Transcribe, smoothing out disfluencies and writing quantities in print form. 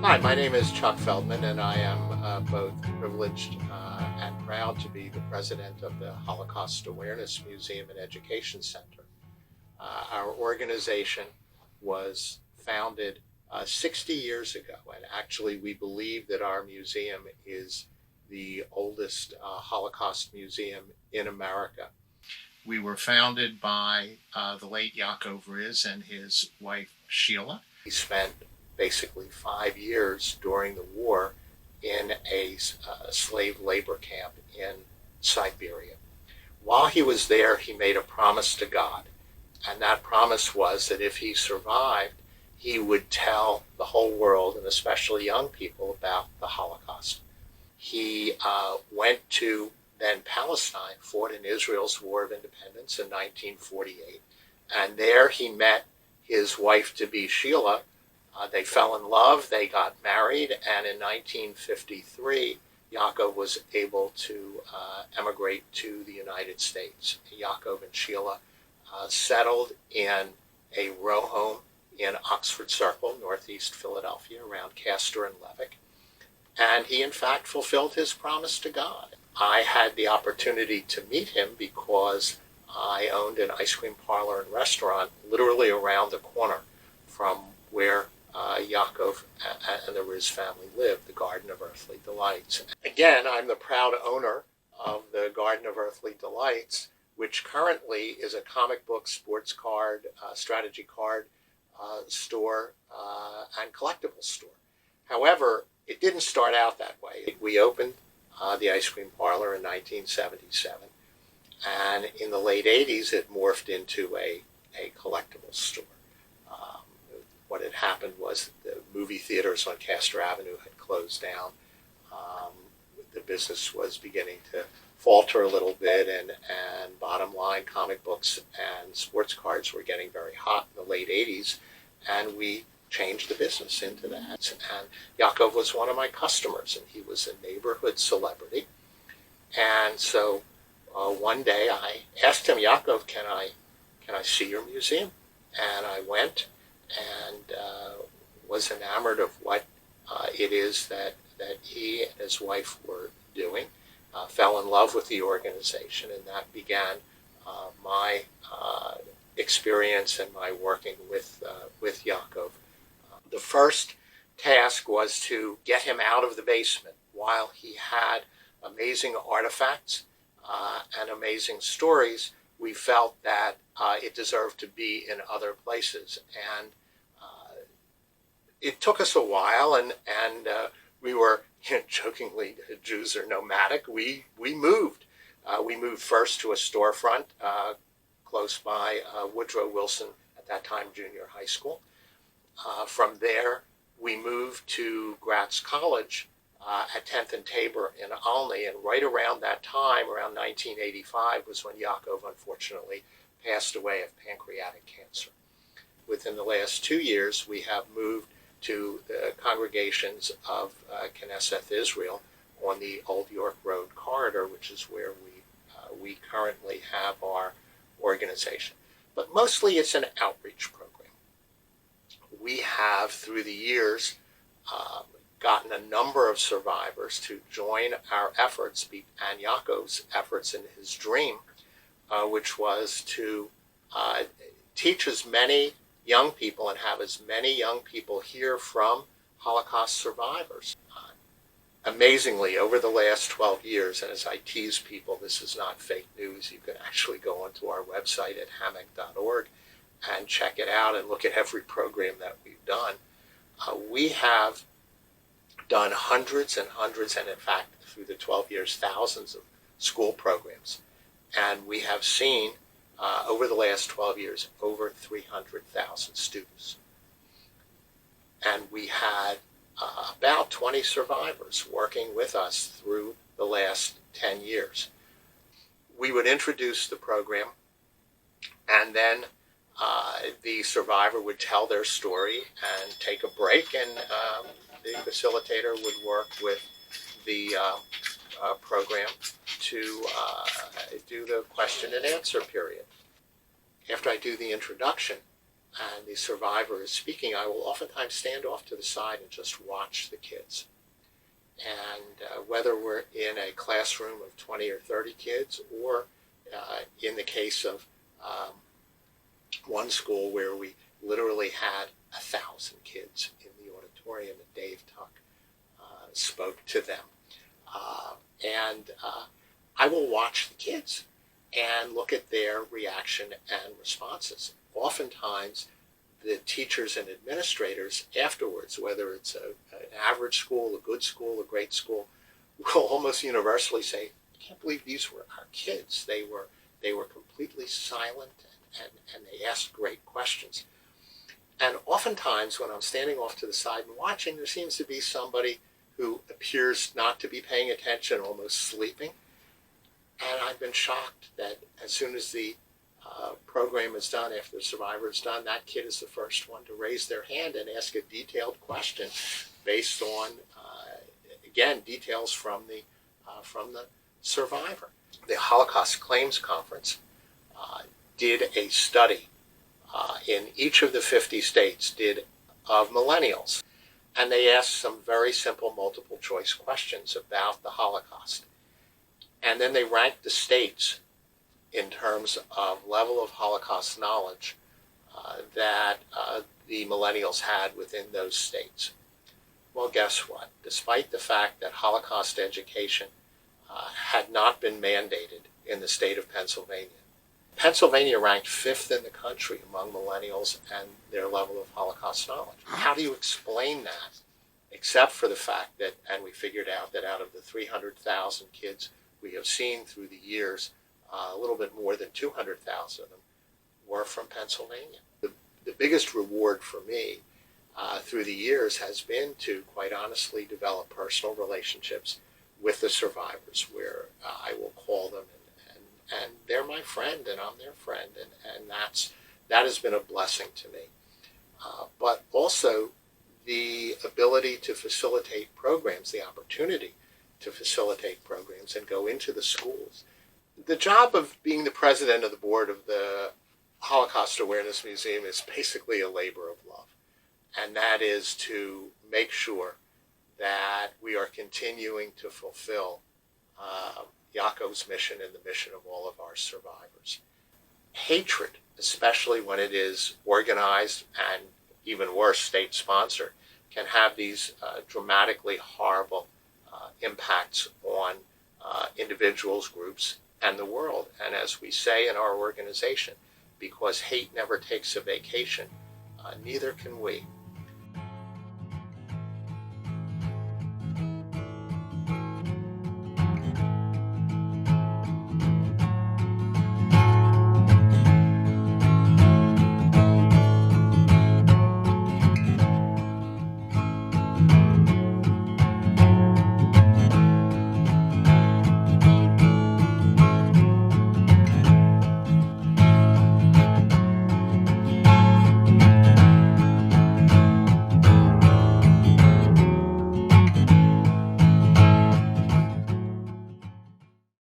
Hi, my name is Chuck Feldman, and I am both privileged and proud to be the president of the Holocaust Awareness Museum and Education Center. Our organization was founded 60 years ago, and actually we believe that our museum is the oldest Holocaust museum in America. We were founded by the late Yaakov Riz and his wife Sheila. He spent basically 5 years during the war in a slave labor camp in Siberia. While he was there, he made a promise to God, and that promise was that if he survived, he would tell the whole world, and especially young people, about the Holocaust. He went to then Palestine, fought in Israel's War of Independence in 1948, and there he met his wife-to-be Sheila. They fell in love, they got married, and in 1953, Yaakov was able to emigrate to the United States. Yaakov and Sheila settled in a row home in Oxford Circle, northeast Philadelphia, around Castor and Levick, and he in fact fulfilled his promise to God. I had the opportunity to meet him because I owned an ice cream parlor and restaurant literally around the corner from where Yaakov and the Riz family lived, the Garden of Earthly Delights. Again, I'm the proud owner of the Garden of Earthly Delights, which currently is a comic book, sports card, strategy card store, and collectibles store. However, it didn't start out that way. We opened the ice cream parlor in 1977, and in the late 80s, it morphed into a collectibles store. What had happened was the movie theaters on Castor Avenue had closed down. The business was beginning to falter a little bit, and bottom line, comic books and sports cards were getting very hot in the late 80s, and we changed the business into that. And Yaakov was one of my customers, and he was a neighborhood celebrity. And so one day I asked him, Yaakov, can I see your museum? And I went and was enamored of what it is that he and his wife were doing, fell in love with the organization, and that began my experience and my working with Yaakov. The first task was to get him out of the basement. While he had amazing artifacts and amazing stories, we felt that it deserved to be in other places. And it took us a while, and we were, jokingly, Jews are nomadic. We moved. We moved first to a storefront close by Woodrow Wilson, at that time junior high school. From there, we moved to Gratz College at 10th and Tabor in Olney, and right around that time, around 1985, was when Yaakov unfortunately passed away of pancreatic cancer. Within the last 2 years, we have moved to the congregations of Knesset Israel on the Old York Road corridor, which is where we currently have our organization. But mostly it's an outreach program. We have, through the years, gotten a number of survivors to join our efforts, and Yaakov's efforts in his dream, which was to teach as many young people and have as many young people hear from Holocaust survivors. Amazingly, over the last 12 years, and as I tease people, this is not fake news, you can actually go onto our website at hammock.org and check it out and look at every program that we've done. We have done hundreds and hundreds, and in fact, through the 12 years, thousands of school programs. And we have seen, over the last 12 years, over 300,000 students. And we had about 20 survivors working with us through the last 10 years. We would introduce the program, and then the survivor would tell their story and take a break, and the facilitator would work with the program to do the question and answer period. After I do the introduction, and the survivor is speaking, I will oftentimes stand off to the side and just watch the kids. And whether we're in a classroom of 20 or 30 kids, or in the case of one school where we literally had 1,000 kids in the auditorium, and Dave Tuck spoke to them. And I will watch the kids and look at their reaction and responses. Oftentimes, the teachers and administrators afterwards, whether it's an average school, a good school, a great school, will almost universally say, I can't believe these were our kids. They were completely silent, and they asked great questions. And oftentimes when I'm standing off to the side and watching, there seems to be somebody who appears not to be paying attention, almost sleeping. And I've been shocked that as soon as the program is done, after the survivor is done, that kid is the first one to raise their hand and ask a detailed question based on, again, details from the survivor. The Holocaust Claims Conference did a study in each of the 50 states of millennials. And they asked some very simple multiple choice questions about the Holocaust. And then they ranked the states in terms of level of Holocaust knowledge that the millennials had within those states. Well, guess what? Despite the fact that Holocaust education had not been mandated in the state of Pennsylvania, Pennsylvania ranked 5th in the country among millennials and their level of Holocaust knowledge. How do you explain that? Except for the fact that, and we figured out that out of the 300,000 kids we have seen through the years, a little bit more than 200,000 of them were from Pennsylvania. The biggest reward for me through the years has been to, quite honestly, develop personal relationships with the survivors, where I will call them and they're my friend and I'm their friend, and that has been a blessing to me. But also the ability to facilitate programs, the opportunity to facilitate programs and go into the schools. The job of being the president of the board of the Holocaust Awareness Museum is basically a labor of love, and that is to make sure that we are continuing to fulfill Yaakov's mission and the mission of all of our survivors. Hatred, especially when it is organized and even worse, state-sponsored, can have these dramatically horrible impacts on individuals, groups, and the world. And as we say in our organization, because hate never takes a vacation, neither can we.